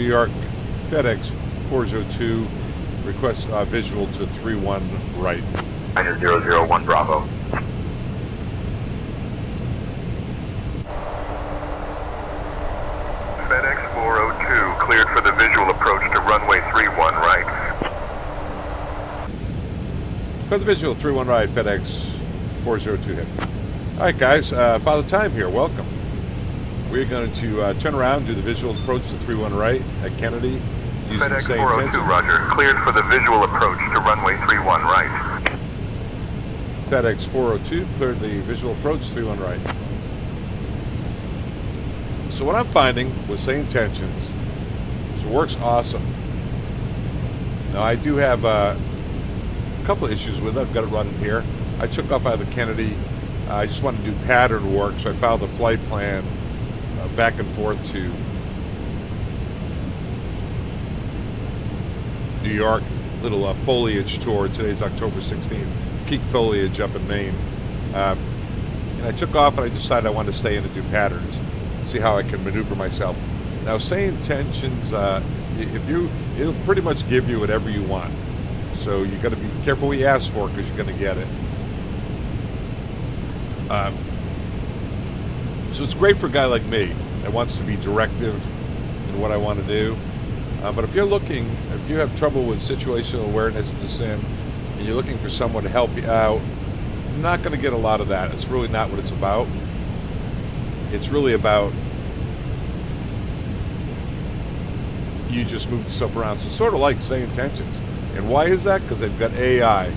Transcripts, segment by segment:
New York, FedEx 402, request visual to 31 right. Minus 001 Bravo. FedEx 402, cleared for the visual approach to runway 31 right. For the visual 31 right, FedEx 402 hit. All right, guys, Father Time here, welcome. We're going to turn around, do the visual approach to 31 right at Kennedy. Using FedEx SayIntentions. 402, roger. Cleared for the visual approach to runway 31 right. FedEx 402, cleared the visual approach, 31 right. So what I'm finding with SayIntentions is it works awesome. Now I do have a couple of issues with it. I've got it running here. I took off out of the Kennedy. I just wanted to do pattern work, so I filed the flight plan back and forth to New York, little foliage tour. Today's October 16th, peak foliage up in Maine. And I took off and I decided I wanted to stay in and do patterns, see how I can maneuver myself. Now, SayIntentions, it'll pretty much give you whatever you want. So you got to be careful what you ask for because you're going to get it. So it's great for a guy like me that wants to be directive in what I want to do. But if you have trouble with situational awareness in the sim, and you're looking for someone to help you out, you're not going to get a lot of that. It's really not what it's about. It's really about you just move yourself around. So it's sort of like SayIntentions. And why is that? Because they've got AI.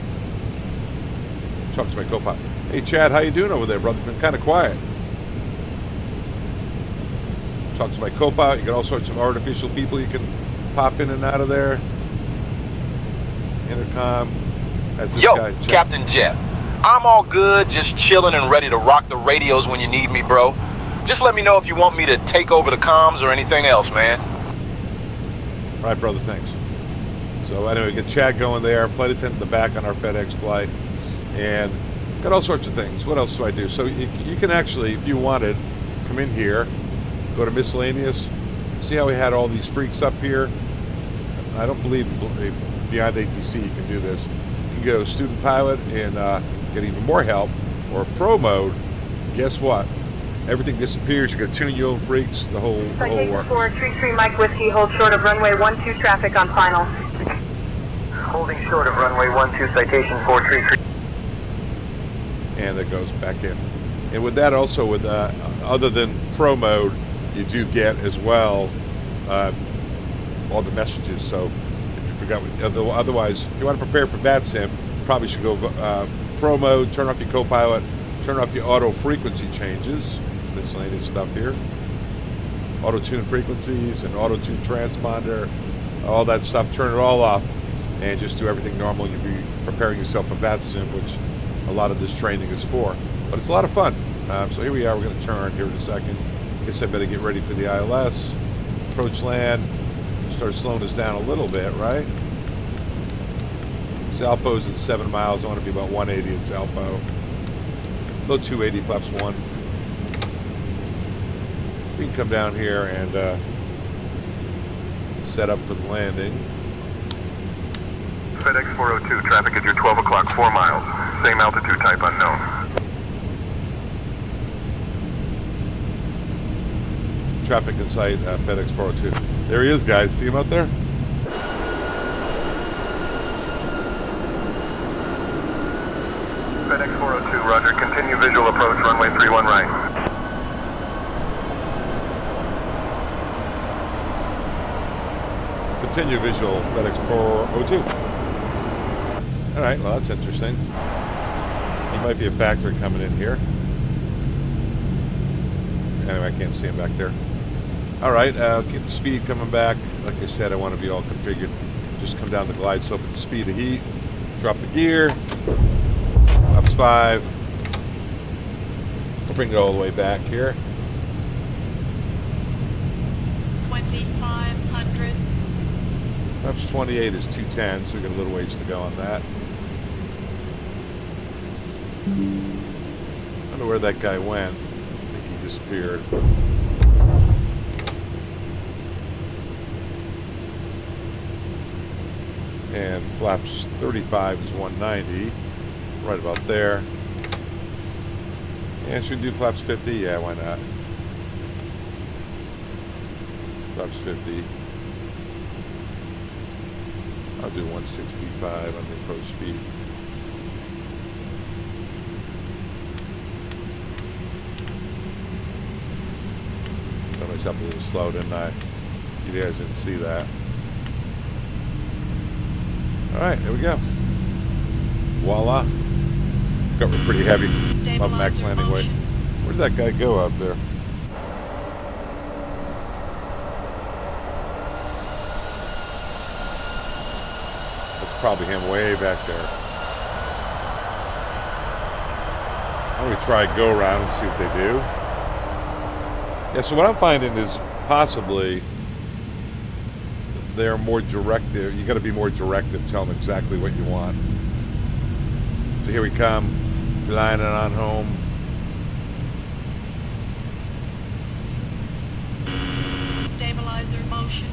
Talk to my co-pilot. Hey Chad, how you doing over there, brother? Been kind of quiet. Talk to my co-pilot. You got all sorts of artificial people you can pop in and out of there. Intercom. That's this guy, Chad. Captain Jeff. I'm all good, just chilling and ready to rock the radios when you need me, bro. Just let me know if you want me to take over the comms or anything else, man. All right, brother, thanks. So anyway, get Chad going there, flight attendant in the back on our FedEx flight, and got all sorts of things. What else do I do? So you can actually, if you wanted, come in here, go to miscellaneous, see how we had all these freaks up here. I don't believe beyond ATC you can do this. You can go student pilot and get even more help, or pro mode. Guess what? Everything disappears. You got to tune your own freaks. The whole works. Citation 433 Mike Whiskey, hold short of runway 12 traffic on final. Holding short of runway 12, citation 433. And it goes back in. And with that also, with other than pro mode, you do get as well all the messages. So if you forgot, otherwise, if you want to prepare for VATSIM, you probably should go pro mode, turn off your co-pilot, turn off your auto frequency changes, miscellaneous stuff here, auto tune frequencies and auto tune transponder, all that stuff, turn it all off and just do everything normal. You'll be preparing yourself for VATSIM, which a lot of this training is for. But it's a lot of fun. So here we are. We're going to turn here in a second. Guess I better get ready for the ILS. Approach land. Start slowing us down a little bit, right? Salpo's at 7 miles. I want to be about 180 at Salpo. Low 280, flaps 1. We can come down here and set up for the landing. FedEx 402, traffic at your 12 o'clock, 4 miles. Same altitude type unknown. Traffic in sight, FedEx 402. There he is, guys. See him out there? FedEx 402, roger. Continue visual approach, runway 31 right. Continue visual, FedEx 402. All right, well, that's interesting. He might be a factor coming in here. Anyway, I can't see him back there. All right, keep the speed coming back. Like I said, I want to be all configured. Just come down the glide slope at the speed of heat. Drop the gear. Ups 5. We'll bring it all the way back here. 2500. Ups 28 is 210, so we got a little ways to go on that. I don't know where that guy went. I think he disappeared. And flaps 35 is 190, right about there. And should we do flaps 50? Yeah, why not? Flaps 50. I'll do 165 on the approach speed. Got myself a little slow, didn't I? You guys didn't see that. Alright, there we go. Voila. Got we're pretty heavy. Above max landing weight. Where did that guy go out there? That's probably him way back there. I'm going to try go around and see if they do. Yeah, so what I'm finding is possibly they're more directive. You got to be more directive. Tell them exactly what you want. So here we come, flying it on home. Stabilizer motion.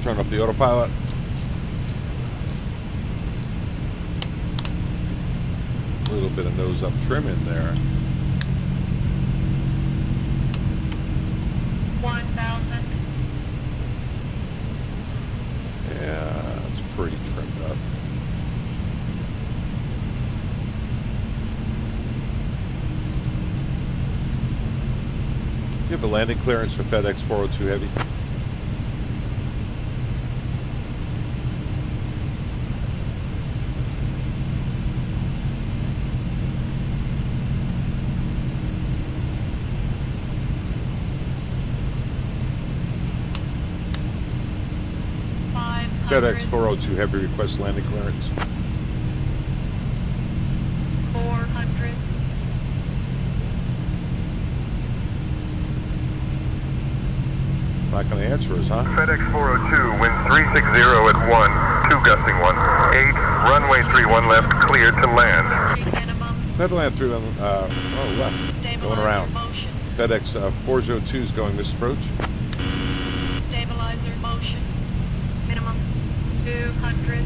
Turn off the autopilot. A little bit of nose up trim in there. 1,000. Yeah, it's pretty trimmed up. You have a landing clearance for FedEx 402 Heavy? FedEx 402 Heavy request landing clearance. 400. Not going to answer us, huh? FedEx 402, wind 360 at 1, 2 gusting 1, 8, runway 31 left, cleared to land. Minimum. Fed land through them, oh, left, going around. Motion. FedEx 402 is going this approach. Stabilizer motion. Minimum 200.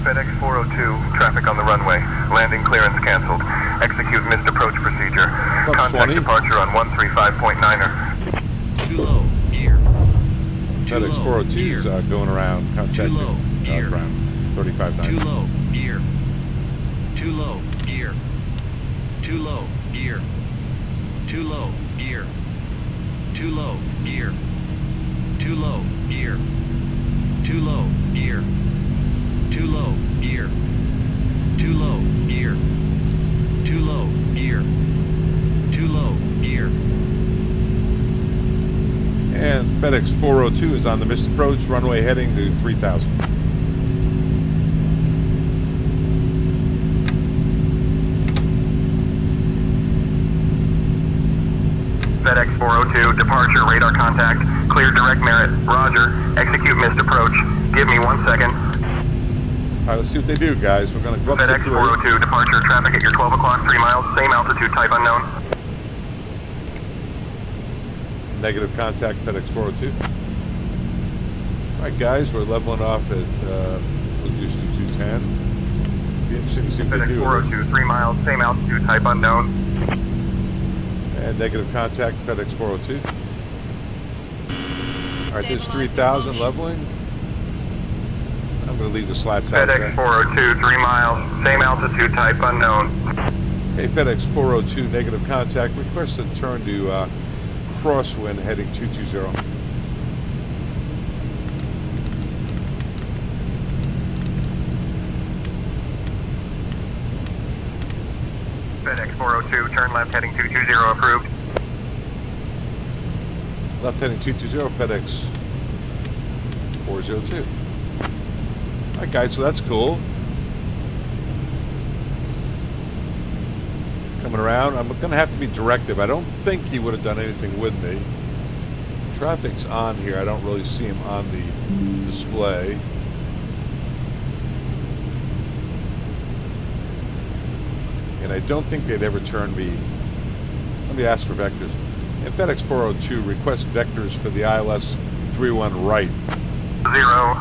FedEx 402, traffic on the runway. Landing clearance canceled. Execute missed approach procedure. Contact 20. departure on 135.9er. Too low, gear. FedEx 402 is going around, contacting low, gear. ground, 35.9. Too low, gear. Too low, gear. Too low, gear. Too low, gear. Too low, gear. Too low, gear. Too low, gear. Too low, gear. Too low, gear. Too low, gear. Too low, gear. And FedEx 402 is on the missed approach, runway heading to 3000. FedEx 402, departure, radar contact, clear direct merit, roger, execute missed approach. Give me 1 second. All right, let's see what they do, guys. We're going to go up to FedEx 3. 402, departure, traffic at your 12 o'clock, 3 miles, same altitude, type unknown. Negative contact, FedEx 402. All right, guys, we're leveling off at reduced to 210. Be interesting to see what they FedEx do. 402, 3 miles, same altitude, type unknown. And negative contact, FedEx 402. All right, there's 3000 leveling. I'm going to leave the slats out there. FedEx 402, 3 miles, same altitude, type unknown. Hey, FedEx 402, negative contact. Request a turn to crosswind heading 220. FedEx 402, turn left heading 220, approved. Left heading 220, FedEx 402. All right, guys, so that's cool. Coming around, I'm going to have to be directive. I don't think he would have done anything with me. Traffic's on here. I don't really see him on the display. And I don't think they'd ever turn me Let me ask for vectors. And FedEx 402 request vectors for the ILS 31 right. 0.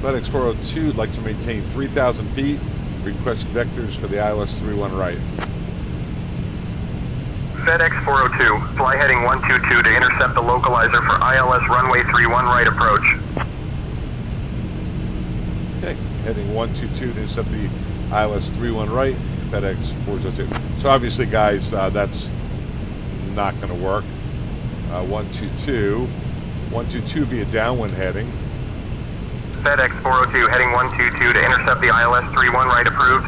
FedEx 402 would like to maintain 3,000 feet. Request vectors for the ILS 31 right. FedEx 402, fly heading 122 to intercept the localizer for ILS runway 31 right approach. Okay, heading 122 to intercept the ILS 31 right, FedEx 402. So obviously, guys, that's not going to work. 122 be a downwind heading. FedEx 402, heading 122 to intercept the ILS 31 right approved.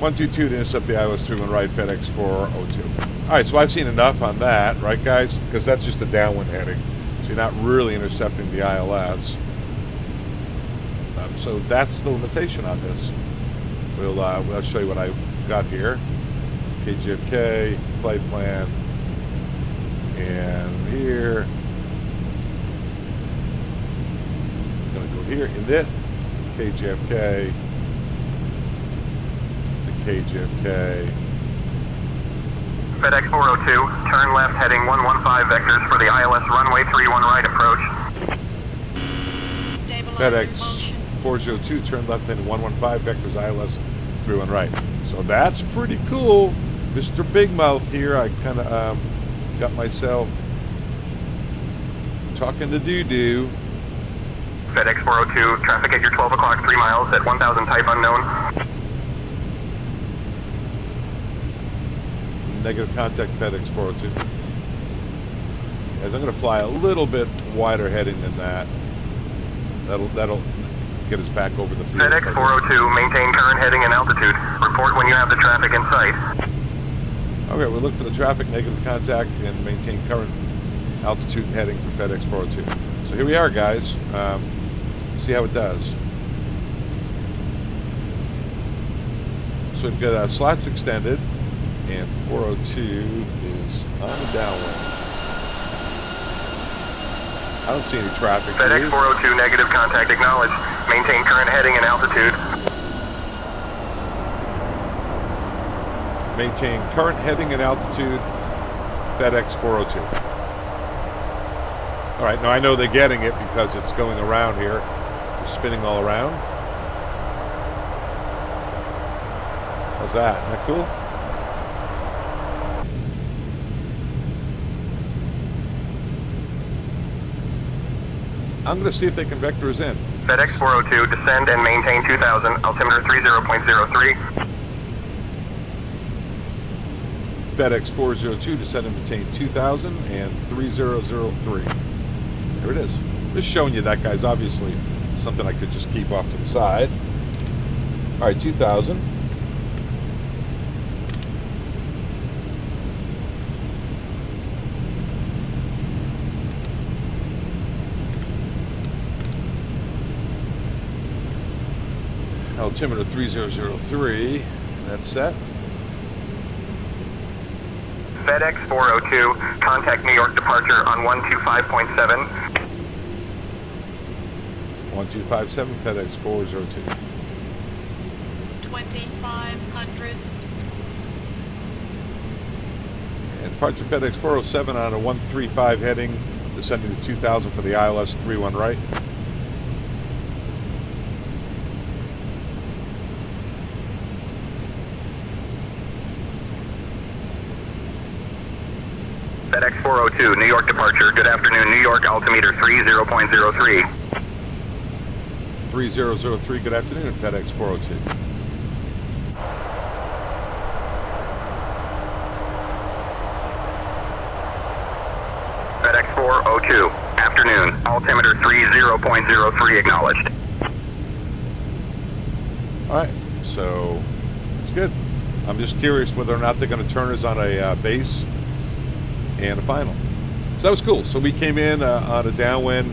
122 to intercept the ILS 31 right, FedEx 402. All right, so I've seen enough on that, right, guys? Because that's just a downwind heading. So you're not really intercepting the ILS. So that's the limitation on this. We'll show you what I got here. KJFK, flight plan, and here. I'm gonna go here, init, KJFK, the KJFK. FedEx 402, turn left heading 115 vectors for the ILS runway 31 right approach. Stabilizer FedEx motion. 402, turn left heading 115 vectors ILS 31 right. So that's pretty cool. Mr. Big Mouth here, I kind of got myself talking to doo-doo. FedEx 402, traffic at your 12 o'clock 3 miles at 1,000 type unknown. Negative contact FedEx 402. As I'm going to fly a little bit wider heading than that. That'll get us back over the field. FedEx 402, maintain current heading and altitude. Report when you have the traffic in sight. Okay, we'll look for the traffic, negative contact, and maintain current altitude and heading for FedEx 402. So here we are, guys. See how it does. So we've got slots extended, and 402 is on the downwind. I don't see any traffic. FedEx 402, negative contact acknowledged. Maintain current heading and altitude. Maintain current heading and altitude, FedEx 402. All right, now I know they're getting it because it's going around here. It's spinning all around. How's that? Isn't that cool? I'm going to see if they can vector us in. FedEx 402, descend and maintain 2000, altimeter 30.03. FedEx 402, descend and maintain 2000 and 3003. There it is. Just showing you that, guys. Obviously, something I could just keep off to the side. All right, 2000. Altimeter 3003. That's set. FedEx 402, contact New York departure on 125.7. 1257, FedEx 402. 2500. And departure FedEx 407 on a 135 heading, descending to 2000 for the ILS 31 right. FedEx 402, New York departure. Good afternoon, New York, altimeter 30.03. 3003, good afternoon, FedEx 402. FedEx 402, afternoon, altimeter 30.03 acknowledged. All right, so it's good. I'm just curious whether or not they're going to turn us on a base and a final. So that was cool. So we came in on a downwind.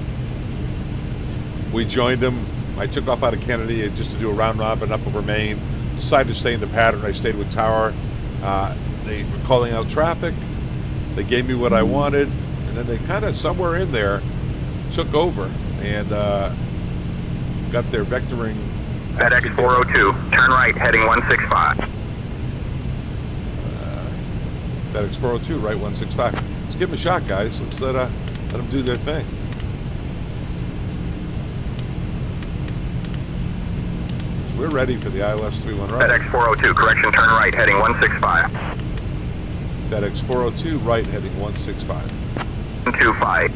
We joined them. I took off out of Kennedy just to do a round robin up over Maine. Decided to stay in the pattern. I stayed with Tower. They were calling out traffic. They gave me what I wanted, and then they kind of somewhere in there took over and got their vectoring FedEx 402, turn right, heading 165. FedEx 402, right 165. Let's give them a shot, guys. Let's let them do their thing. So we're ready for the ILS 31 right. FedEx 402, correction, turn right, heading 165. FedEx 402, right heading 165. 125.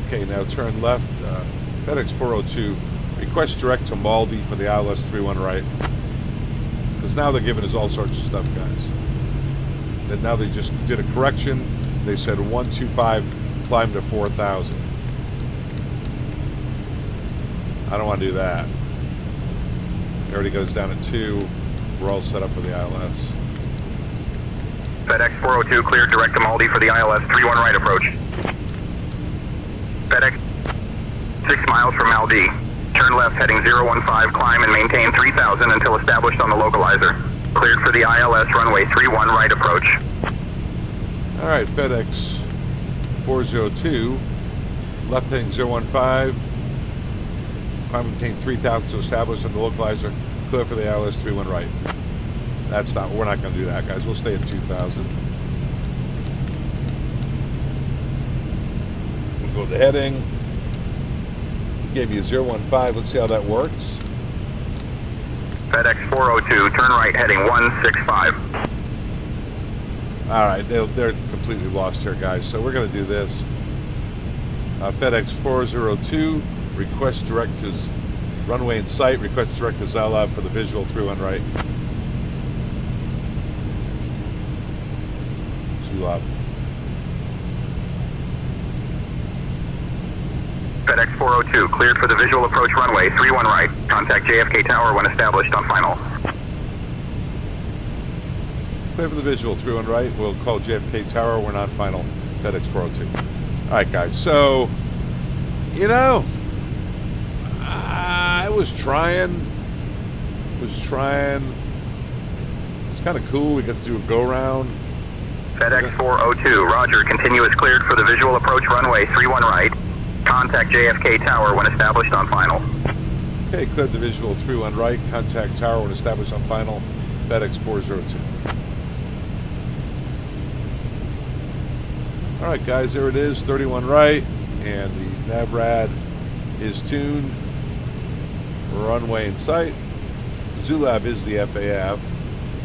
Okay, now turn left. FedEx 402, request direct to Maldi for the ILS 31 right. Because now they're giving us all sorts of stuff, guys. And now they just did a correction. They said 125, climb to 4,000. I don't want to do that. It already goes down at 2. We're all set up for the ILS. FedEx 402, cleared direct to Maldi for the ILS 31 right approach. FedEx 6 miles from Maldi. Turn left heading 015, climb and maintain 3,000 until established on the localizer. Cleared for the ILS runway 31 right approach. All right, FedEx 402, left heading 015, climb and maintain 3,000 to establish on the localizer. Clear for the ILS 31 right. We're not going to do that, guys. We'll stay at 2,000. We'll go to heading. Gave you 015. Let's see how that works. FedEx 402, turn right heading 165. All right, they're completely lost here, guys. So we're going to do this. FedEx 402, request direct to runway in sight. Request direct to Zalab for the visual 31 right. Zulab. FedEx 402, cleared for the visual approach runway 31 right. Contact JFK Tower when established on final. Clear for the visual 31 right. We'll call JFK Tower when on final. FedEx 402. All right, guys. So, you know, I was trying. It's kind of cool. We get to do a go-round. FedEx 402, roger. Continuous cleared for the visual approach runway 31 right. Contact JFK Tower when established on final. Okay, cleared the visual 31 right. Contact Tower when established on final. FedEx 402. All right, guys, there it is, 31 right, and the NAVRAD is tuned. Runway in sight. Zulab is the FAF.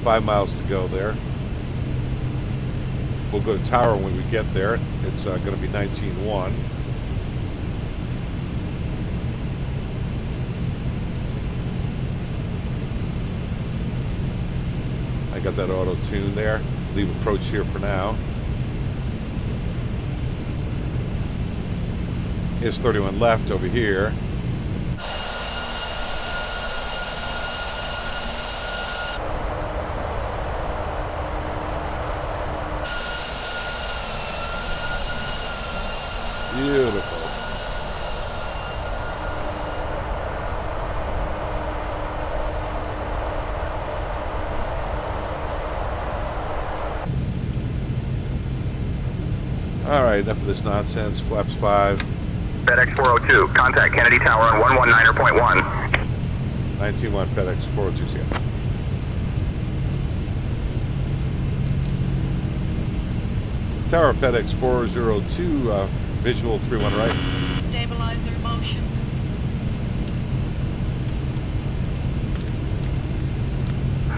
5 miles to go there. We'll go to Tower when we get there. It's going to be 19.1. I got that auto tune there. Leave approach here for now. Here's 31 left over here. Beautiful. All right, enough of this nonsense. Flaps 5. FedEx 402, contact Kennedy Tower on 119.1. 19.1 FedEx 402. See ya. Tower FedEx 402, visual 31 right. Stabilizer motion.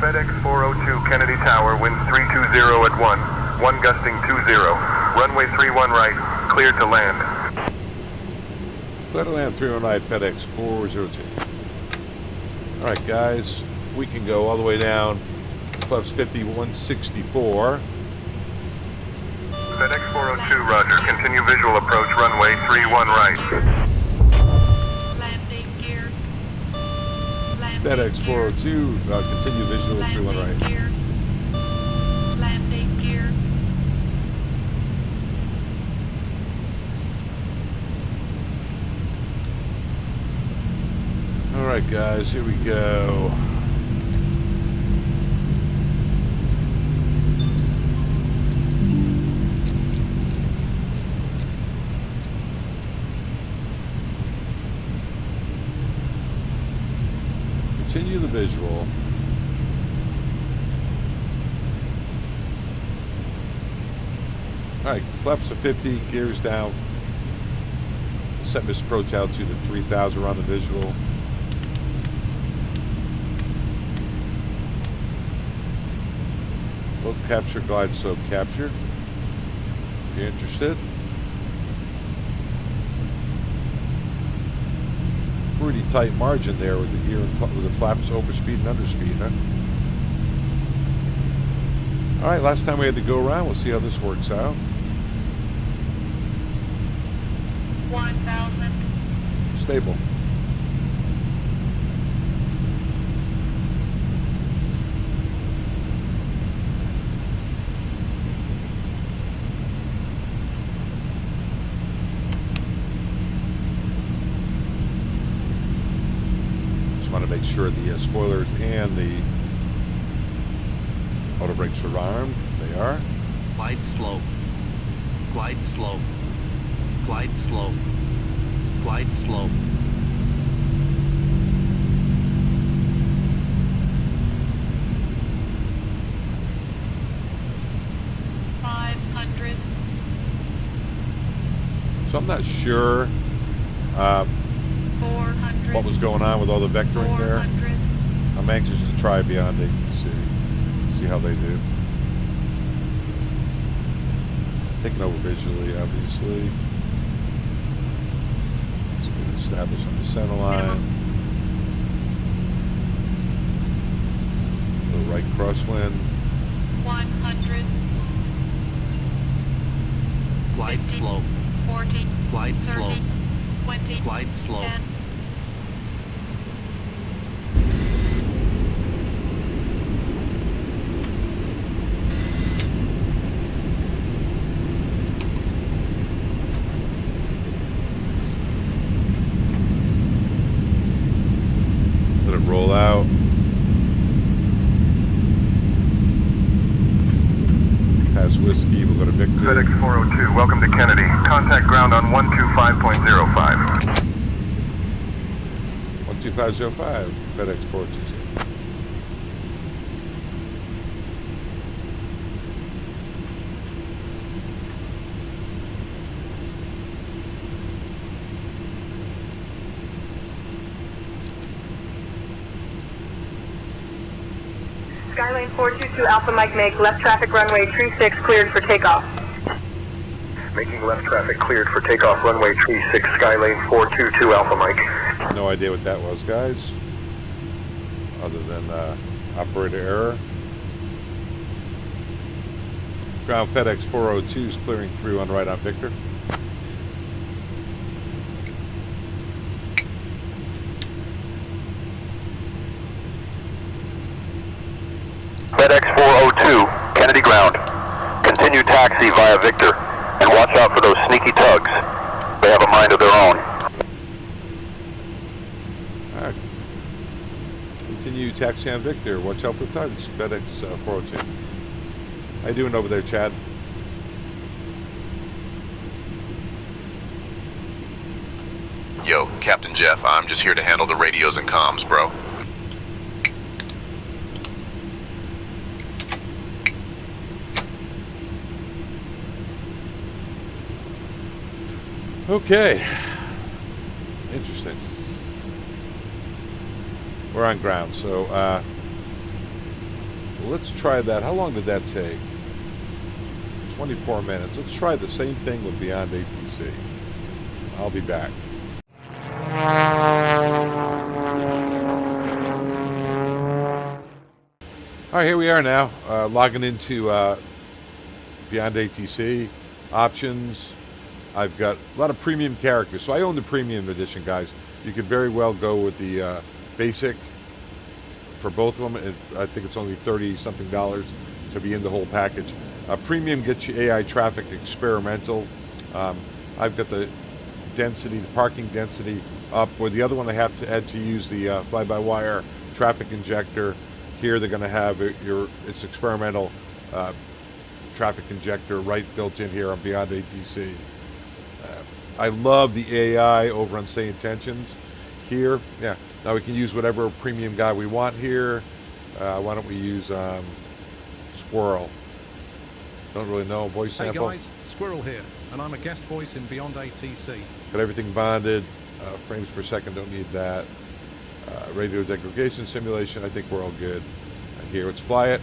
FedEx 402, Kennedy Tower, winds 320 at 1 gusting 20. Runway 31 right, cleared to land. Clear to land 31 right, FedEx 402. All right, guys, we can go all the way down. Flaps 50, 164. FedEx 402, roger. Continue visual approach runway 31 right. Landing gear. Landing FedEx gear. 402, continue visual 31 Landing right. gear. Landing gear. All right, guys, here we go. visual. Alright, flaps to 50, gears down. Set this approach out to the 3000 around the visual. Low capture, glide slope capture. If you're interested. Pretty tight margin there with the gear and with the flaps over speed and under speed, huh? Alright, last time we had to go around. We'll see how this works out. 1000. Stable. Just want to make sure the spoilers and the auto brakes are armed. They are. Glide slope. Glide slope. Glide slope. Glide slope. So I'm not sure 400. what was going on with all the vectoring there. 400. I'm anxious to try beyond ATC, see how they do. Taking over visually, obviously. It's been established on the center line. The right crosswind. 100. Glide 50, slope. 40. Glide 30. slope. 20. Glide slope. 10. Let it roll out. Pass whiskey, we'll go to Victor. FedEx 402, welcome to Kennedy. Contact ground on 125.05. 12505, FedEx 420. Skylane 422 Alpha Mike make left traffic runway tree 6 cleared for takeoff. Making left traffic cleared for takeoff, runway 36, Skylane 422 Alpha Mike. No idea what that was, guys. Other than operator error. Ground FedEx 402 is clearing through on right on Victor. FedEx 402, Kennedy ground. Continue taxi via Victor, and watch out for those sneaky tugs. They have a mind of their own. Alright. Continue taxi on Victor. Watch out for tugs. FedEx 402. How you doing over there, Chad? Yo, Captain Jeff, I'm just here to handle the radios and comms, bro. Okay. Interesting. We're on ground, so let's try that. How long did that take? 24 minutes. Let's try the same thing with Beyond ATC. I'll be back. All right, here we are now, logging into Beyond ATC, options. I've got a lot of premium characters. So I own the premium edition, guys. You could very well go with the basic for both of them. I think it's only $30-something to be in the whole package. Premium gets you AI traffic experimental. I've got the density, the parking density up. Where the other one I have to add to use the fly-by-wire traffic injector. Here they're going to have its experimental traffic injector right built in here on Beyond ATC. I love the AI over on SayIntentions. Here, yeah, Now we can use whatever premium guy we want here. Why don't we use Squirrel? Don't really know. Voice sample. Hey guys, Squirrel here, and I'm a guest voice in Beyond ATC. Got everything bonded. Frames per second, don't need that. Radio degradation simulation, I think we're all good. Here, let's fly it.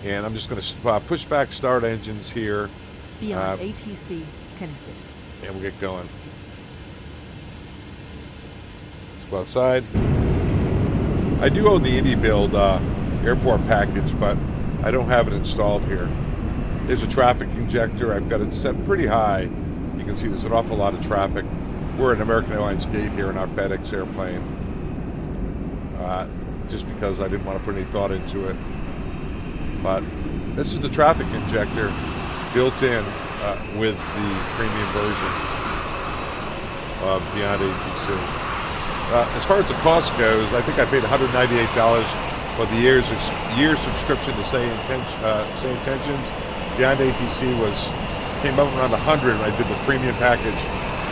And I'm just going to push back start engines here. Beyond ATC connected. And we'll get going. Let's go outside. I do own the Indy Build airport package, but I don't have it installed here. There's a traffic injector. I've got it set pretty high. You can see there's an awful lot of traffic. We're at American Airlines gate here in our FedEx airplane. Just because I didn't want to put any thought into it. But this is the traffic injector built in with the premium version of Beyond ATC. As far as the cost goes, I think I paid $198 for the year subscription to SayIntentions. Beyond ATC came up around 100 when I did the premium package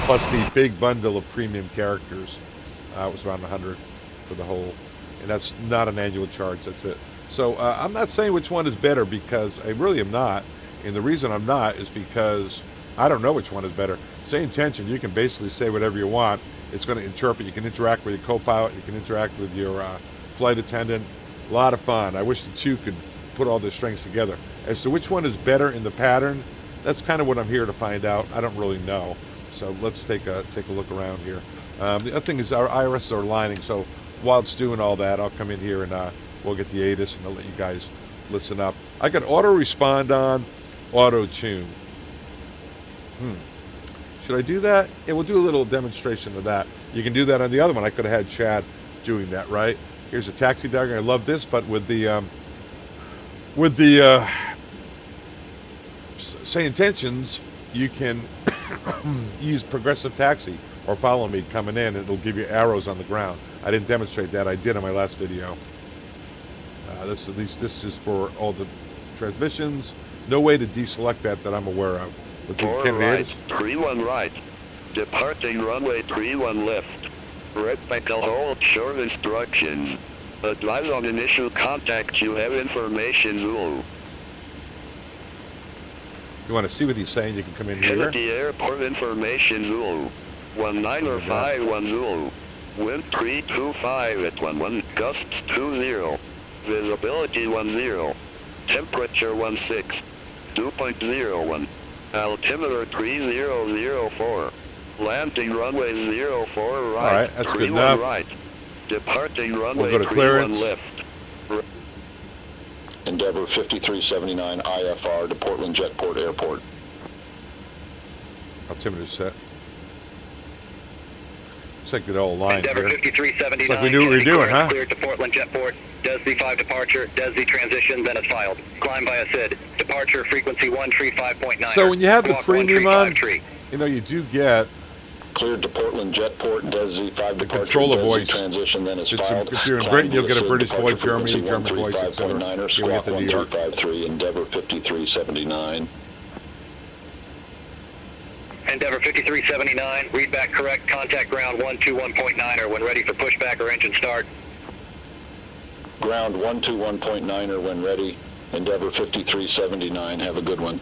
plus the big bundle of premium characters. It was around 100 for the whole, and that's not an annual charge. That's it. So I'm not saying which one is better, because I really am not. And the reason I'm not is because I don't know which one is better. SayIntentions, you can basically say whatever you want. It's going to interpret. You can interact with your co-pilot. You can interact with your flight attendant. A lot of fun. I wish the two could put all their strengths together. As to which one is better in the pattern, that's kind of what I'm here to find out. I don't really know. So let's take a look around here. The other thing is our irises are aligning. So while it's doing all that, I'll come in here and we'll get the ATIS and I'll let you guys listen up. I got auto respond on, auto tune. Should I do that? Yeah, we'll do a little demonstration of that. You can do that on the other one. I could have had Chad doing that, right? Here's a taxi diagram. I love this, but with the SayIntentions, you can use progressive taxi or follow me coming in, and it'll give you arrows on the ground. I didn't demonstrate that. I did on my last video. This is for all the transmissions. No way to deselect that I'm aware of. 4 right, 31 right. Departing runway 31 left. Reptical hold short instructions. Advise on initial contact, you have information Zulu. You want to see what he's saying, you can come in here. Kennedy Airport information Zulu. 1905 Zulu. Wind 325 at 11, gusts 20. Visibility 10. Temperature 16. 2.01. Altimeter 3004. Landing runway 04 right. All right, that's good 31 enough. right. Departing runway We'll go to 31 clearance. left. Endeavor 5379 IFR to Portland Jetport Airport. Altimeter set. Looks like it all aligned Endeavor here. 5379. Like we knew what we were doing, huh? Cleared to Portland Jetport. Does the 5 departure, does the transition, then it's filed. Climb via SID. Departure frequency 135.9. So when you have the premium on, 1353. you know, you do get Cleared to Portland Jetport, DESZ 5 the departure, controller DESZ voice. transition, then is filed. If you're in Climb Britain, you'll get a via British SID, voice, departure Germany, frequency German voice, etc. 135.9er, You'll squawk get the New York. 1253, Endeavor 5379. Endeavor 5379. Read back correct. Contact ground 121.9er when ready for pushback or engine start. Ground 121.9er when ready. Endeavor 5379. Have a good one.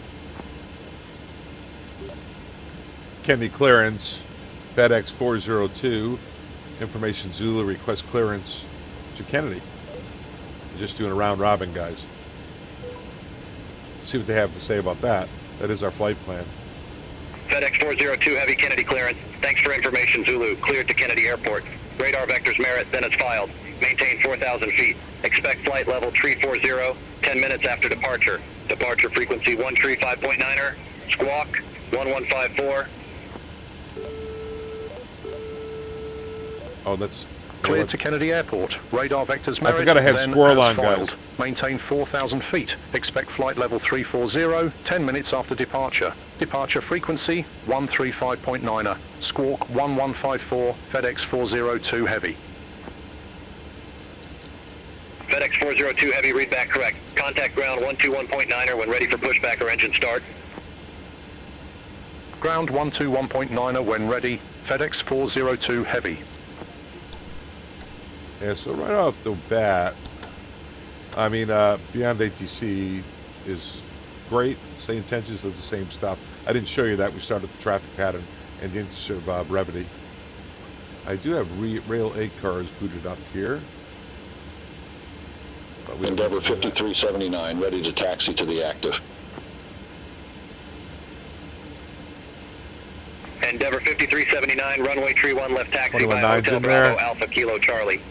Kennedy clearance, FedEx 402, information Zulu, request clearance to Kennedy. We're just doing a round robin, guys. See what they have to say about that. That is our flight plan. FedEx 402 Heavy Kennedy clearance. Thanks for information Zulu. Cleared to Kennedy Airport. Radar vectors merit, then it's filed. Maintain 4,000 feet. Expect flight level 340, 10 minutes after departure. Departure frequency 135.9er. Squawk 1154. Oh, that's Cleared to Kennedy Airport. Radar vectors I merit, forgot I had then squirrel as on, guys. filed. Maintain 4,000 feet. Expect flight level 340, 10 minutes after departure. Departure frequency 135.9er. Squawk 1154, FedEx 402 Heavy. FedEx 402 Heavy, read back correct. Contact ground 121.9er when ready for pushback or engine start. Ground 121.9er when ready. FedEx 402 Heavy. Yeah, so right off the bat, I mean, Beyond ATC is great. SayIntentions does the same stuff. I didn't show you that. We started the traffic pattern and the indicator of brevity. I do have Rail 8 cars booted up here. But we Endeavor 5379, ready to taxi to the active. Endeavor 5379, runway tree 1 left taxi via 21-9's Hotel in there. Bravo Alpha Kilo Charlie.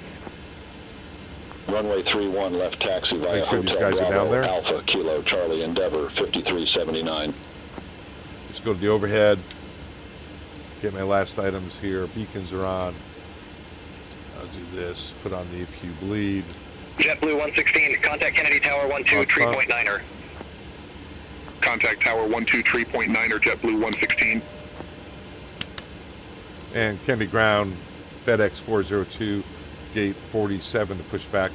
Runway 31, left taxi via Make sure these Hotel guys are Bravo down there. Alpha Kilo Charlie, Endeavor 5379. Just go to the overhead. Get my last items here. Beacons are on. I'll do this. Put on the APU bleed. JetBlue 116, contact Kennedy Tower 12 3.9er. Contact Tower 12 3.9er, JetBlue 116. And Kennedy Ground, FedEx 402, gate 47 to push back.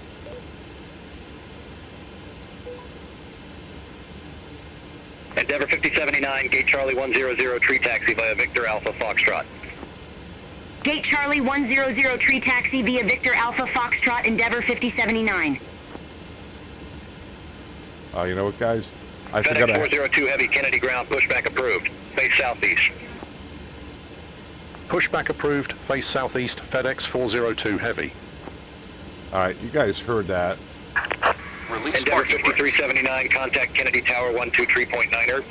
Endeavor 5079, gate Charlie 100, tree taxi via Victor Alpha Foxtrot. Gate Charlie 100, tree taxi via Victor Alpha Foxtrot, Endeavor 5079. You know what, guys? I forgot FedEx 402 heavy, Kennedy Ground, pushback approved. Face southeast. Pushback approved, face southeast, FedEx 402 heavy. All right, you guys heard that. Release Endeavor sparking brakes. 5379, contact Kennedy Tower 12 3.9er.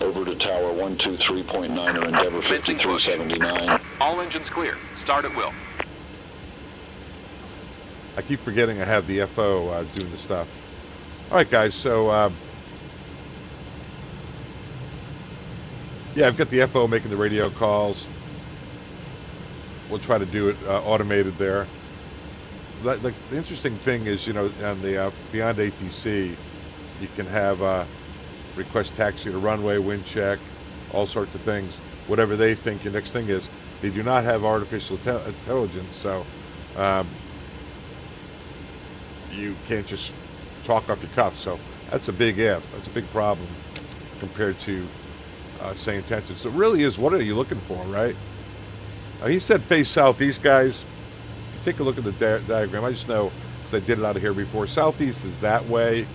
Over to Tower 123.9er, Endeavor Fencing push. 5379. All engines clear. Start at will. I keep forgetting I have the FO doing the stuff. All right, guys, so yeah, I've got the FO making the radio calls. We'll try to do it automated there. The interesting thing is, you know, on the Beyond ATC, you can have request taxi to runway, wind check, all sorts of things. Whatever they think your next thing is. They do not have artificial intelligence, so you can't just talk off your cuff. So that's a big if. That's a big problem compared to SayIntentions. So it really is, what are you looking for, right? He said face southeast, guys. If you take a look at the diagram, I just know because I did it out of here before. Southeast is that way.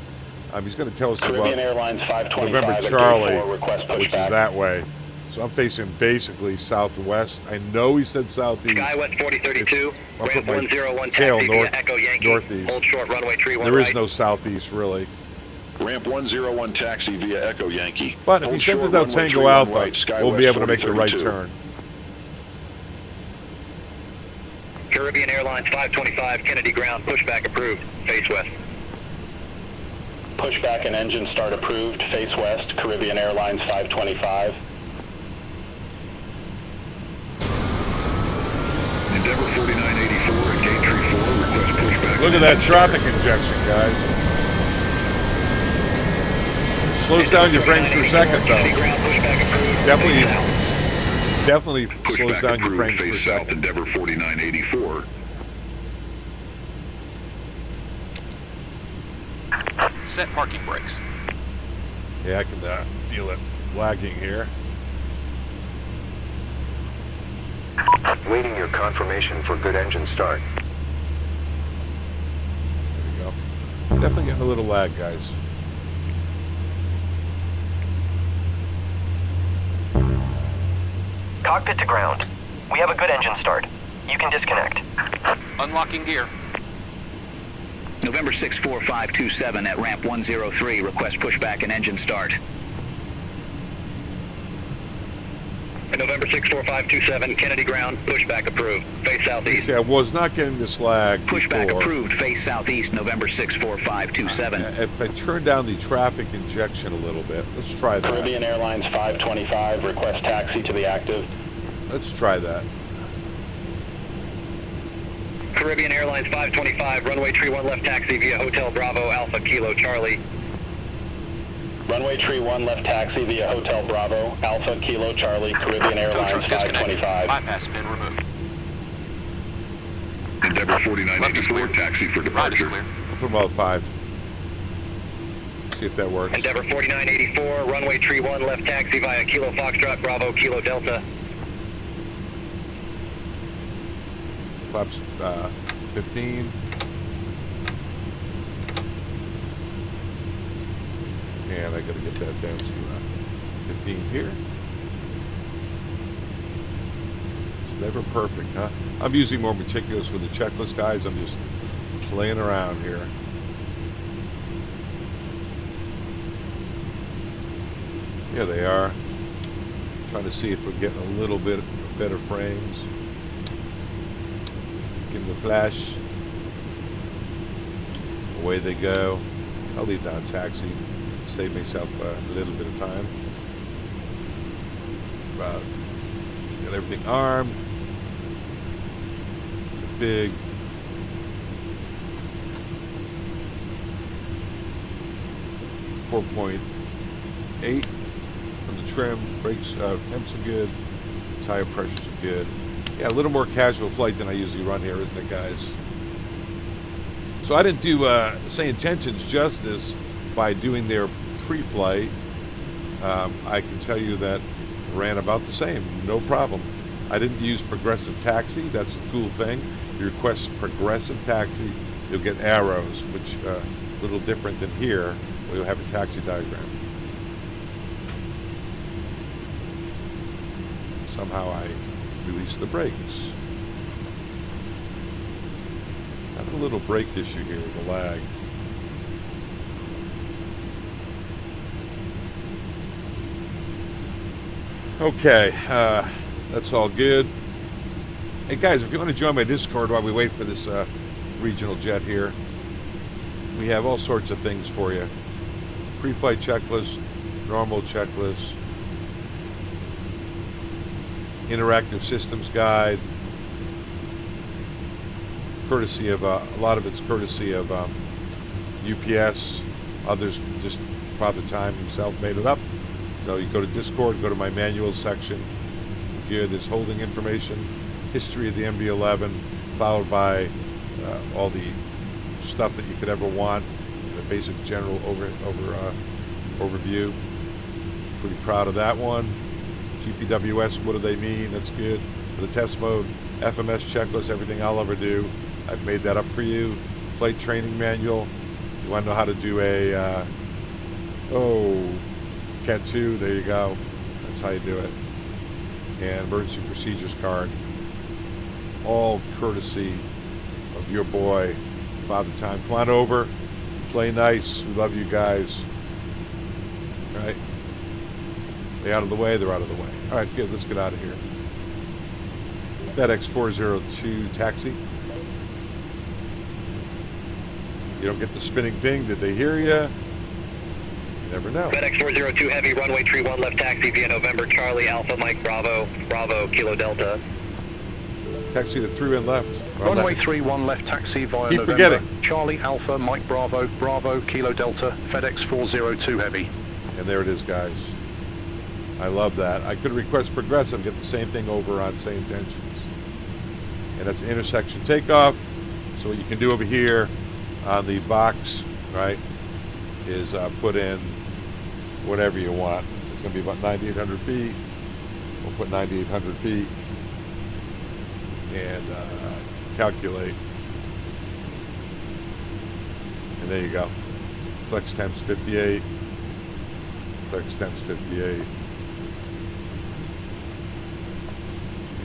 He's going to tell us Caribbean about Airlines 525 November at Charlie, gate 4, request which is pushback. that way. So I'm facing basically southwest. I know he said southeast. Skywest 4032, I'll put ramp my 101 tail taxi north, via Echo Yankee. northeast. Hold short runway tree 1 There right. is no southeast, really. Ramp 101 taxi via Echo Yankee. But if he sends it out Tango Alpha, we'll be able to make the right 4032. turn. Caribbean Airlines 525, Kennedy Ground, pushback approved. Face west. Pushback and engine start approved, face west, Caribbean Airlines 525. Endeavor 4984 at gate tree 4, request pushback. Look at that traffic injection, guys. Slows down your frames per second, Kennedy though. Ground, pushback approved. Definitely, Face south. definitely slows Pushback down your approved, frames per face south, second. Endeavor 4984. Set parking brakes. Yeah, I can feel it lagging here. Waiting your confirmation for good engine start. There we go. Definitely getting a little lag, guys. Cockpit to ground. We have a good engine start. You can disconnect. Unlocking gear. November 64527 at ramp 103, request pushback and engine start. November 64527, Kennedy Ground, pushback approved. Face southeast. See, I was not getting this lag Pushback before. approved, face southeast, November 64527. If I turn down the traffic injection a little bit, let's try that. Caribbean Airlines 525, request taxi to the active. Let's try that. Caribbean Airlines 525, runway tree 1 left taxi via Hotel Bravo Alpha Kilo Charlie. Runway tree 1 left taxi via Hotel Bravo, Alpha Kilo Charlie, Caribbean Airlines 525. Bypass pin removed. Endeavor 4984, taxi for departure. I'll put them all at 5. See if that works. Endeavor 4984, runway tree 1 left taxi via Kilo Foxtrot Bravo Kilo Delta. flaps 15. And I got to get that down to 15 here. It's never perfect, huh? I'm usually more meticulous with the checklist, guys. I'm just playing around here. Here they are. Trying to see if we're getting a little bit better frames. Give them the flash. Away they go. I'll leave that on taxi. Save myself a little bit of time. Got everything armed. Big. .8 on the trim. Brakes, temps are good. Tire pressures are good. Yeah, a little more casual flight than I usually run here, isn't it, guys? So I didn't do SayIntentions justice by doing their pre-flight. I can tell you that ran about the same, no problem. I didn't use progressive taxi. That's the cool thing. You request progressive taxi, you'll get arrows, which a little different than here, where you'll have a taxi diagram. Somehow I released the brakes. Having a little brake issue here with the lag. Okay, that's all good. Hey guys, if you want to join my Discord while we wait for this regional jet here, we have all sorts of things for you. Pre-flight checklist, normal checklist, interactive systems guide, courtesy of, a lot of it's courtesy of UPS, others just Father Time himself made it up. So you go to Discord, go to my manual section. Here, there's holding information, history of the MD-11, followed by all the stuff that you could ever want, the basic general overview. Pretty proud of that one. GPWS, what do they mean? That's good. For the test mode, FMS checklist, everything I'll ever do. I've made that up for you. Flight training manual. You want to know how to do a, Cat 2, there you go. That's how you do it. And emergency procedures card. All courtesy of your boy, Father Time. Come on over. Play nice. We love you guys. All right. They out of the way? They're out of the way. All right, good. Let's get out of here. FedEx 402 taxi. You don't get the spinning ding. Did they hear you? Never know. FedEx 402 Heavy, runway 31 left taxi via November Charlie Alpha Mike Bravo, Bravo Kilo Delta. Taxi to 31 left. Runway 31 left taxi via Keep November forgetting. Charlie Alpha Mike Bravo, Bravo Kilo Delta, FedEx 402 Heavy. And there it is, guys. I love that. I could request progressive, get the same thing over on SayIntentions. And that's intersection takeoff. So what you can do over here on the box, right, is put in whatever you want. It's going to be about 9,800 feet. We'll put 9,800 feet and calculate. And there you go. Flex temps 58. Flex temps 58.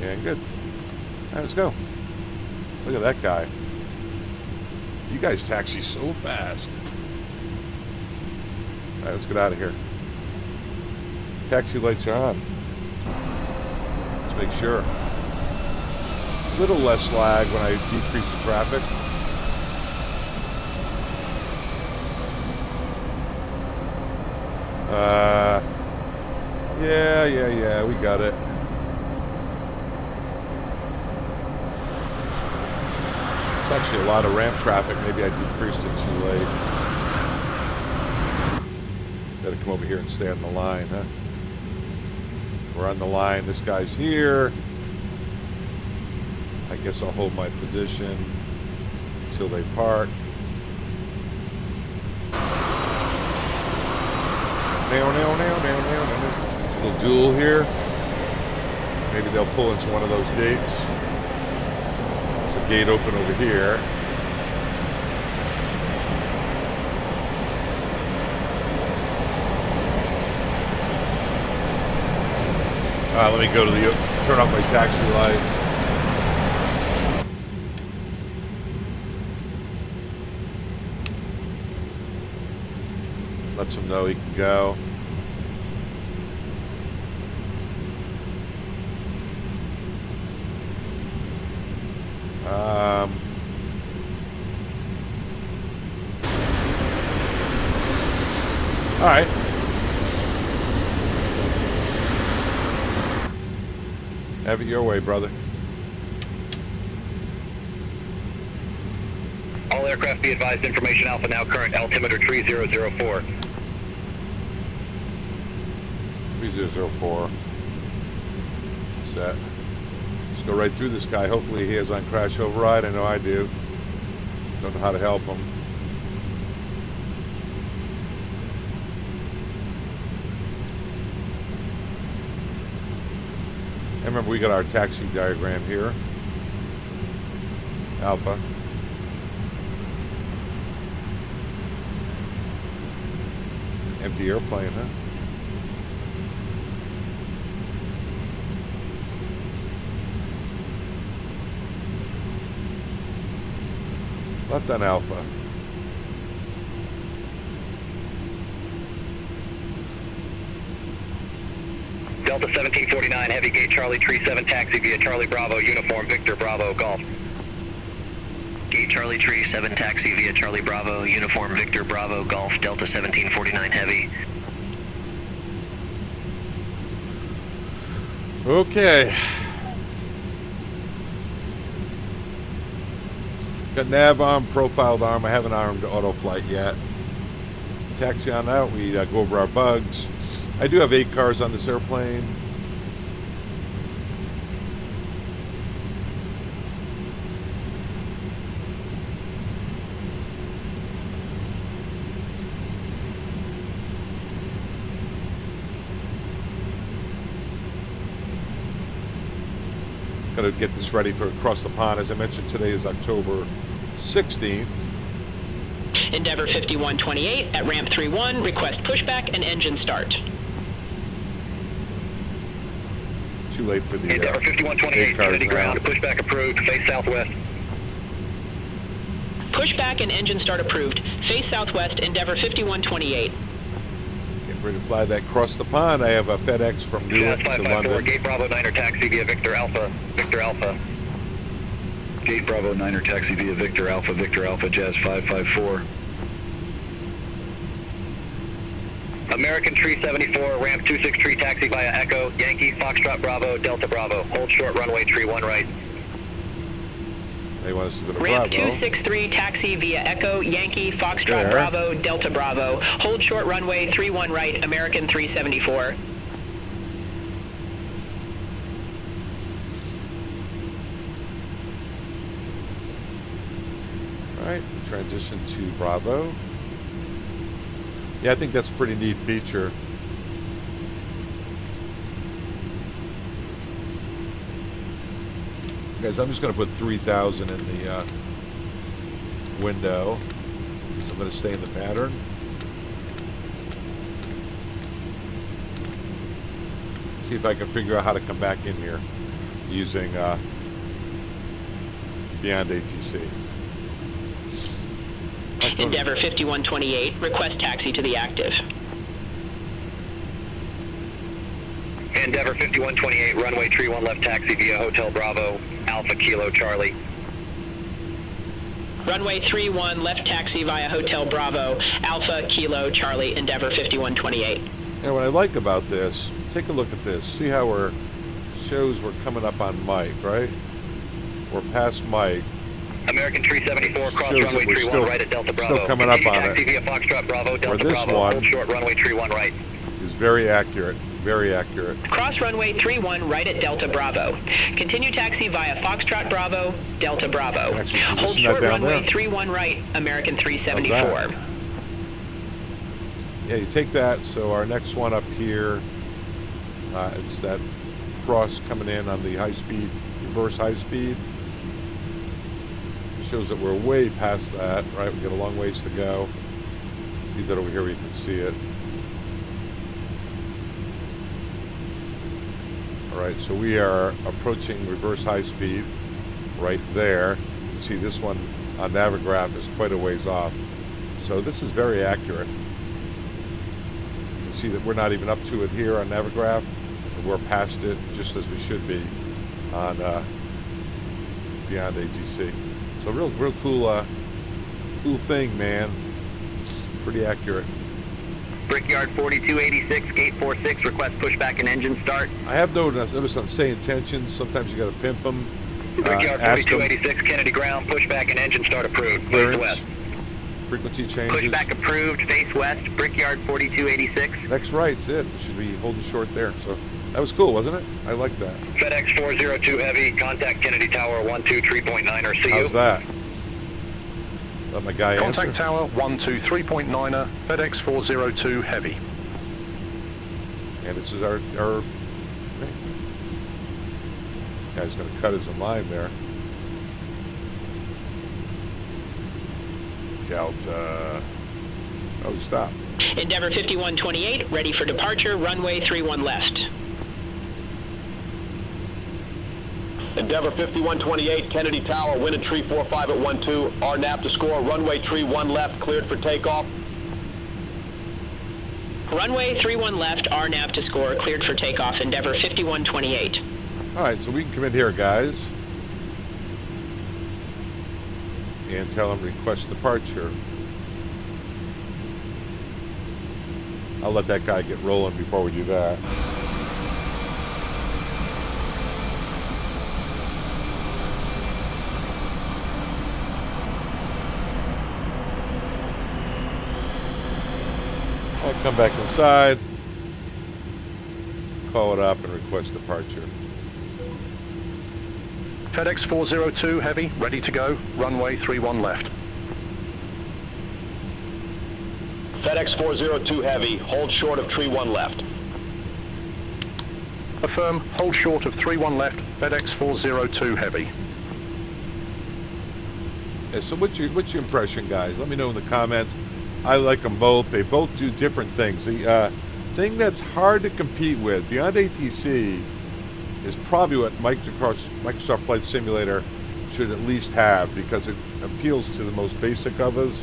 And good. All right, let's go. Look at that guy. You guys taxi so fast. All right, let's get out of here. Taxi lights are on. Let's make sure. A little less lag when I decrease the traffic. Yeah, we got it. It's actually a lot of ramp traffic. Maybe I decreased it too late. Gotta come over here and stay on the line, huh? We're on the line. This guy's here. I guess I'll hold my position until they park. Little duel here. Maybe they'll pull into one of those gates. It's a gate open over here. Let me go to the, turn off my taxi light. Lets him know he can go. All right. Have it your way, brother. All aircraft be advised, information Alpha now current, altimeter 3004. 3004. Set. Let's go right through this guy. Hopefully he has on crash override. I know I do. Don't know how to help him. And remember, we got our taxi diagram here. Alpha. Empty airplane, huh? Left on Alpha. Delta 1749, heavy gate Charlie Tree 7 taxi via Charlie Bravo, uniform Victor Bravo, Golf. Gate Charlie Tree 7 taxi via Charlie Bravo, uniform Victor Bravo, Golf, Delta 1749 heavy. Okay. Got nav arm, profiled arm. I haven't armed auto flight yet. Taxi on out. We go over our bugs. I do have 8 cars on this airplane. Got to get this ready for across the pond. As I mentioned, today is October 16th. Endeavor 5128 at ramp 31, request pushback and engine start. Too late for the Endeavor 5128, Kennedy ground, pushback approved, face southwest. Pushback and engine start approved, face southwest, Endeavor 5128. Getting ready to fly that across the pond. I have a FedEx from Newark to London. Gate Bravo 9er taxi via Victor Alpha, Victor Alpha. Gate Bravo 9er taxi via Victor Alpha, Jazz 554. American Tree 74, ramp 26 Tree taxi via Echo, Yankee, Foxtrot Bravo, Delta Bravo. Hold short runway Tree 1 right. They want us to go to Ramp Bravo. 263 taxi via Echo, Yankee, Foxtrot Bravo, Delta Bravo. Hold short runway 31 right, American 374. Alright, transition to Bravo. Yeah, I think that's a pretty neat feature. Guys, I'm just going to put 3,000 in the window. So I'm going to stay in the pattern. See if I can figure out how to come back in here using beyond ATC. Endeavor 5128, request taxi to the active. Endeavor 5128, runway Tree 1 left taxi via Hotel Bravo, Alpha Kilo Charlie. Runway 31 left taxi via Hotel Bravo, Alpha Kilo Charlie, Endeavor 5128. And what I like about this, take a look at this. See how we're shows we're coming up on Mike, right? We're past Mike. American Tree 74, cross runway Tree 1 right at Delta Bravo. Still coming up on taxi it. via Foxtrot Bravo, Delta this Bravo. one Hold short runway Tree 1 right. Is very accurate. Very accurate. Cross runway 31 right at Delta Bravo. Continue taxi via Foxtrot Bravo, Delta Bravo. Hold short runway 31 right, American 374. Yeah, you take that. So our next one up here, it's that cross coming in on the high speed, reverse high speed. shows that we're way past that, right? We got a long ways to go. Leave that over here where you can see it. All right, so we are approaching reverse high speed right there. You can see this one on Navigraph is quite a ways off. So this is very accurate. You can see that we're not even up to it here on Navigraph, and we're past it just as we should be on beyond ATC. So real cool thing, man. It's pretty accurate. Brickyard 4286, gate 46, request pushback and engine start. I have noticed on SayIntentions, sometimes you got to pimp them. Brickyard 4286, Kennedy ground, pushback and engine start approved. Face west. Frequency changes. Pushback approved, face west, Brickyard 4286. Next right's it. We should be holding short there. So that was cool, wasn't it? I like that. FedEx 402 Heavy, contact Kennedy Tower 123.9er, see you. How's that? Let my guy Contact answer. Tower 123.9er, FedEx 402 Heavy. And this is our guy's going to cut us in line there. Delta. Oh, he stopped. Endeavour 5128, ready for departure, runway 31 left. Endeavour 5128, Kennedy Tower, wind at tree 45 at 12, RNAV to score, runway tree 1 left, cleared for takeoff. Runway 31 left, RNAV to score, cleared for takeoff, Endeavour 5128. All right, so we can come in here, guys, and tell them request departure. I'll let that guy get rolling before we do that. I'll come back inside, call it up, and request departure. FedEx 402 Heavy, ready to go, runway 31 left. FedEx 402 Heavy, hold short of tree 1 left. Affirm, hold short of 31 left, FedEx 402 Heavy. Yeah, so what's your impression, guys? Let me know in the comments. I like them both. They both do different things. The thing that's hard to compete with beyond ATC is probably what Microsoft Flight Simulator should at least have, because it appeals to the most basic of us.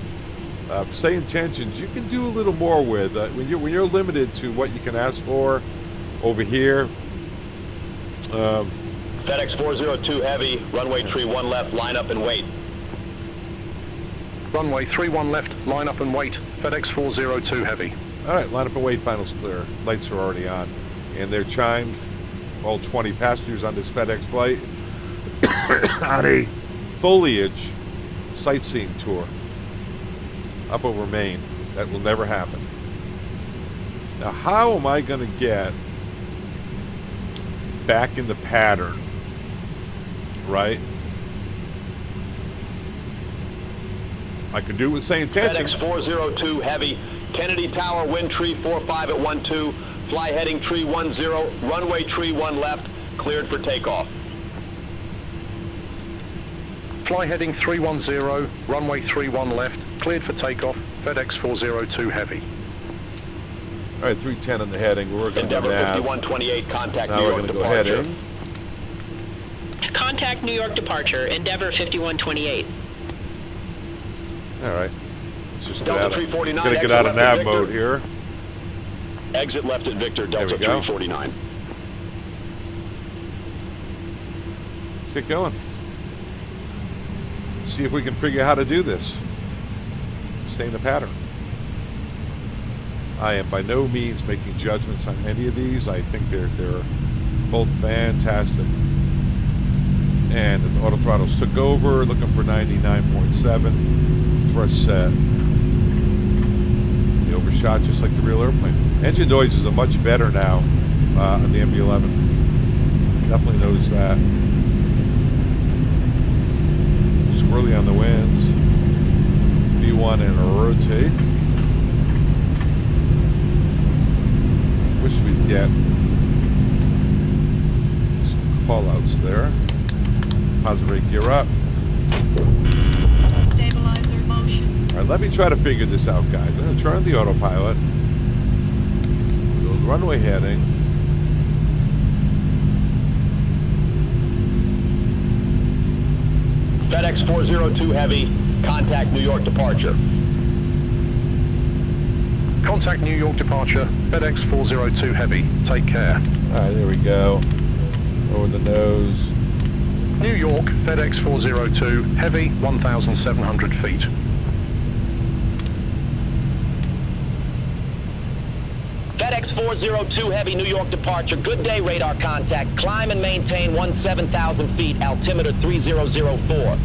SayIntentions, you can do a little more with. When you're limited to what you can ask for over here. FedEx 402 Heavy, runway tree 1 left, line up and wait. Runway 31 left, line up and wait, FedEx 402 Heavy. All right, line up and wait, final's clear. Lights are already on. And they're chimed. All 20 passengers on this FedEx flight on a foliage sightseeing tour up over Maine. That will never happen. Now, how am I going to get back in the pattern, right? I could do it with SayIntentions. FedEx 402 Heavy, Kennedy Tower, wind tree 45 at 12, fly heading tree 10, runway tree 1 left, cleared for takeoff. Fly heading 310, runway 31 left, cleared for takeoff, FedEx 402 Heavy. All right, 310 on the heading. We're working Endeavour on 5128, contact now New we're York going to go departure. heading. Contact New York departure, Endeavour 5128. All right. Let's just Delta get 349, get out of nav Victor. mode here. Exit left at Victor, Delta There we go. 349. Let's get going. See if we can figure out how to do this. Stay in the pattern. I am by no means making judgments on any of these. I think they're both fantastic. And the auto throttles took over, looking for 99.7. Thrust set. The overshot just like the real airplane. Engine noises are much better now on the MD-11. Definitely noticed that. Squirrely on the winds. V1 and a rotate. Wish we'd get some call outs there. Positive rate gear up. All right, let me try to figure this out, guys. I'm going to turn on the autopilot. Go to the runway heading. FedEx 402 Heavy, contact New York departure. Contact New York departure, FedEx 402 Heavy. Take care. All right, there we go. Over the nose. New York, FedEx 402 Heavy, 1,700 feet. FedEx 402 Heavy, New York departure. Good day, radar contact. Climb and maintain 17,000 feet, altimeter 3004.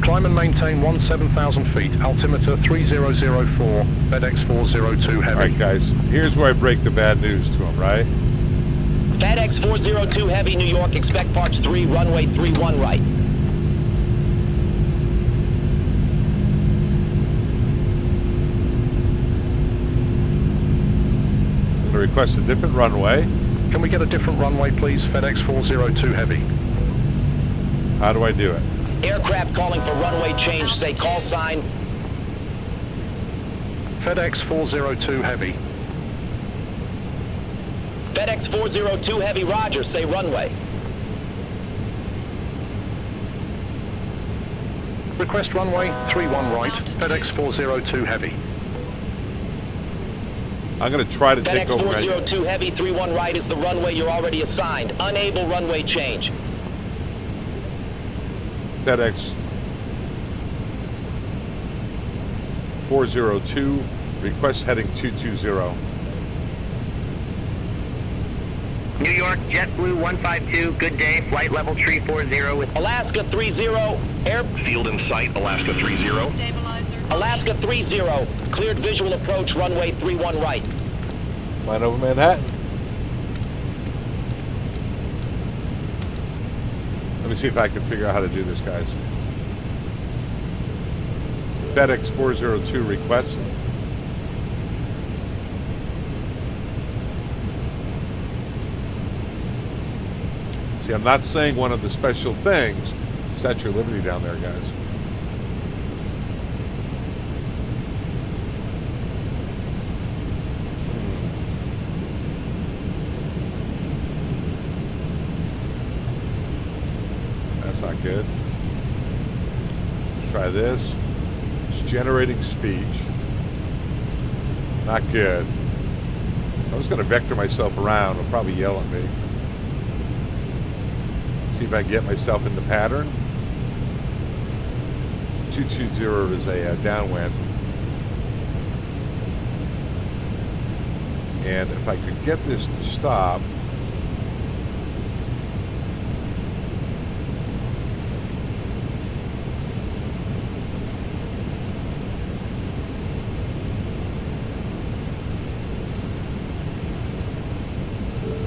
Climb and maintain 17,000 feet, altimeter 3004, FedEx 402 Heavy. All right, guys, here's where I break the bad news to them, right? FedEx 402 Heavy, New York, expect Parks 3, runway 31 right. I'm going to request a different runway. Can we get a different runway, please? FedEx 402 Heavy. How do I do it? Aircraft calling for runway change, say call sign. FedEx 402 Heavy. FedEx 402 Heavy, roger, say runway. Request runway 31 right, FedEx 402 Heavy. I'm going to try to take FedEx over. 402 Heavy, 31 right is the runway you're already assigned. Unable runway change. FedEx 402, request heading 220. New York, JetBlue 152, good day, flight level 340 with Alaska 30, air... Field in sight, Alaska 30. Alaska 30, cleared visual approach, runway 31 right. Flying over Manhattan. Let me see if I can figure out how to do this, guys. FedEx 402 request. See, I'm not saying one of the special things. Statue of Liberty down there, guys. That's not good. Let's try this. It's generating speech. Not good. If I was going to vector myself around, it'll probably yell at me. See if I can get myself in the pattern. 220 is a downwind. And if I could get this to stop,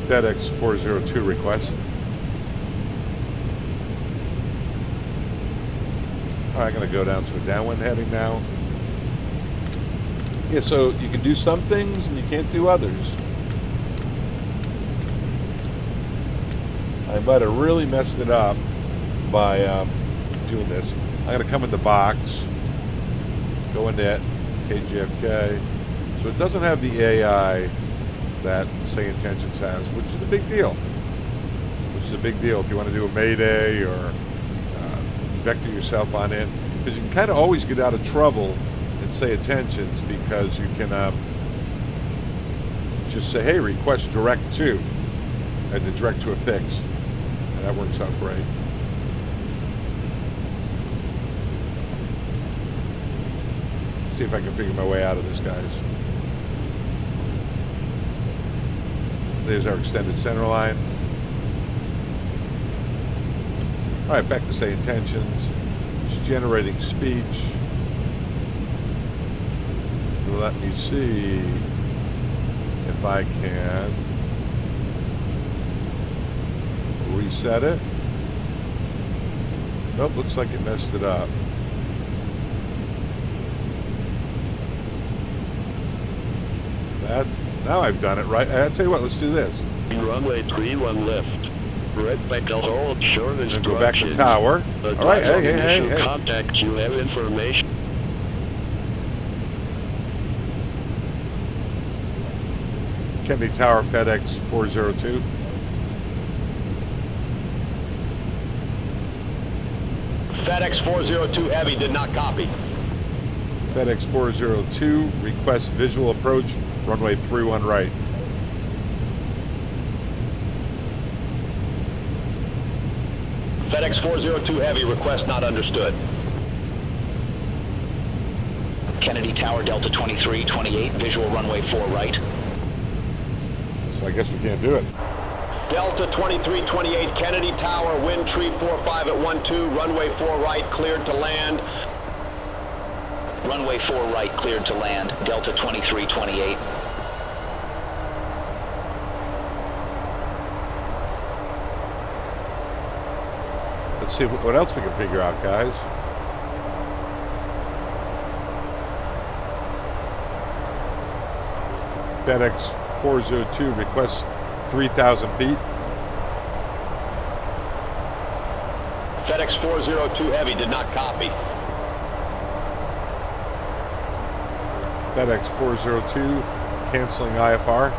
FedEx 402 request. All right, I'm going to go down to a downwind heading now. Yeah, so you can do some things and you can't do others. I might have really messed it up by doing this. I'm going to come in the box, go into it, KGFK. So it doesn't have the AI that SayIntentions has, which is a big deal. Which is a big deal if you want to do a Mayday or vector yourself on in, because you can kind of always get out of trouble in SayIntentions because you can just say, hey, request direct to, and then direct to a fix, and that works out great. See if I can figure my way out of this, guys. There's our extended center line. All right, back to SayIntentions. It's generating speech. Let me see if I can reset it. Nope, looks like it messed it up. Now I've done it right. I'll tell you what, let's do this. Runway 31 left. Red Beckle hold short And instructions. go back to tower. All right, hey. Contact, you have information. Kennedy Tower, FedEx 402. FedEx 402 Heavy did not copy. FedEx 402, request visual approach, runway 31 right. FedEx 402 Heavy, request not understood. Kennedy Tower, Delta 2328, visual runway 4 right. So I guess we can't do it. Delta 2328, Kennedy Tower, wind tree 45 at 12, runway 4 right, cleared to land. Runway 4 right, cleared to land, Delta 2328. Let's see what else we can figure out, guys. FedEx 402 requests 3,000 feet. FedEx 402 Heavy did not copy. FedEx 402 canceling IFR.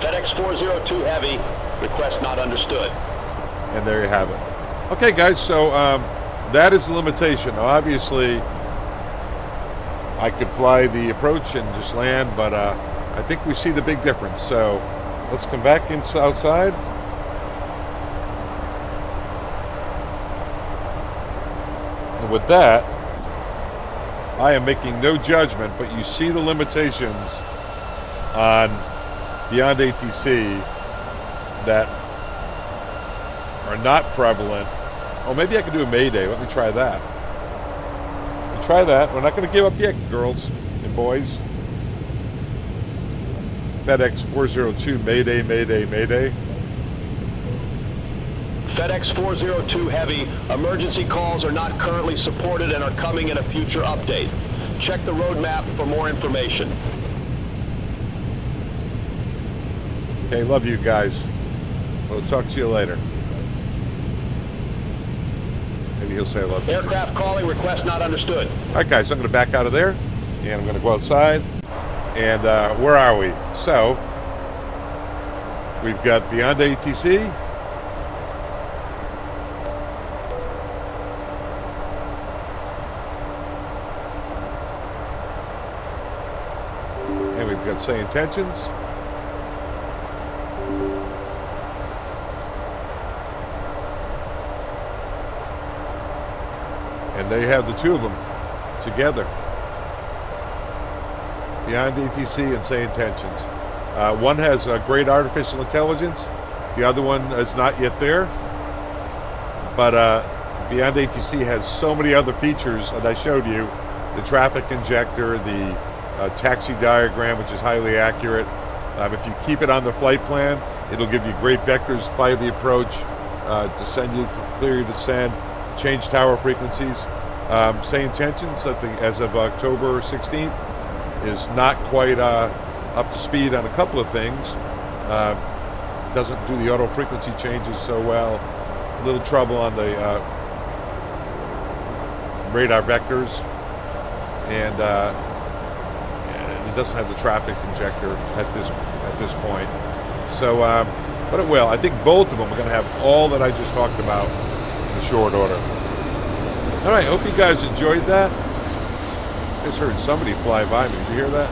FedEx 402 Heavy, request not understood. And there you have it. Okay, guys, so that is the limitation. Now, obviously, I could fly the approach and just land, but I think we see the big difference. So let's come back outside. And with that, I am making no judgment, but you see the limitations on Beyond ATC that are not prevalent. Oh, maybe I can do a Mayday. Let me try that. Try that. We're not going to give up yet, girls and boys. FedEx 402, Mayday, Mayday, Mayday. FedEx 402 Heavy, emergency calls are not currently supported and are coming in a future update. Check the roadmap for more information. Okay, love you guys. We'll talk to you later. Maybe he'll say I love you. Aircraft calling, request not understood. All right, guys, I'm going to back out of there, and I'm going to go outside. And where are we? So, we've got Beyond ATC. And we've got SayIntentions. And they have the two of them together. Beyond ATC and SayIntentions. One has great artificial intelligence. The other one is not yet there. But Beyond ATC has so many other features that I showed you. The traffic injector, the taxi diagram, which is highly accurate. If you keep it on the flight plan, it'll give you great vectors, fly the approach, descend you, clear your descent, change tower frequencies. SayIntentions, I think, as of October 16th, is not quite up to speed on a couple of things. Doesn't do the auto frequency changes so well. A little trouble on the radar vectors, and it doesn't have the traffic injector at this point. So, but it will. I think both of them are going to have all that I just talked about in short order. All right, hope you guys enjoyed that. Just heard somebody fly by me. Did you hear that?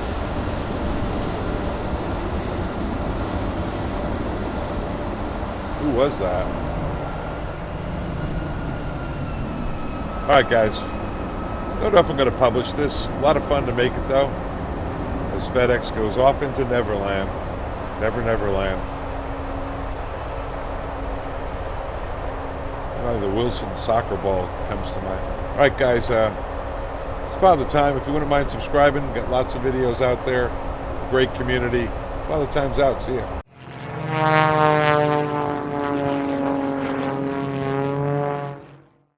Who was that? All right, guys. Don't know if I'm going to publish this. A lot of fun to make it, though, as FedEx goes off into Neverland. Neverland. The Wilson soccer ball comes to mind. All right, guys, it's Father Time. If you wouldn't mind subscribing, got lots of videos out there. Great community. Father Time's out. See ya.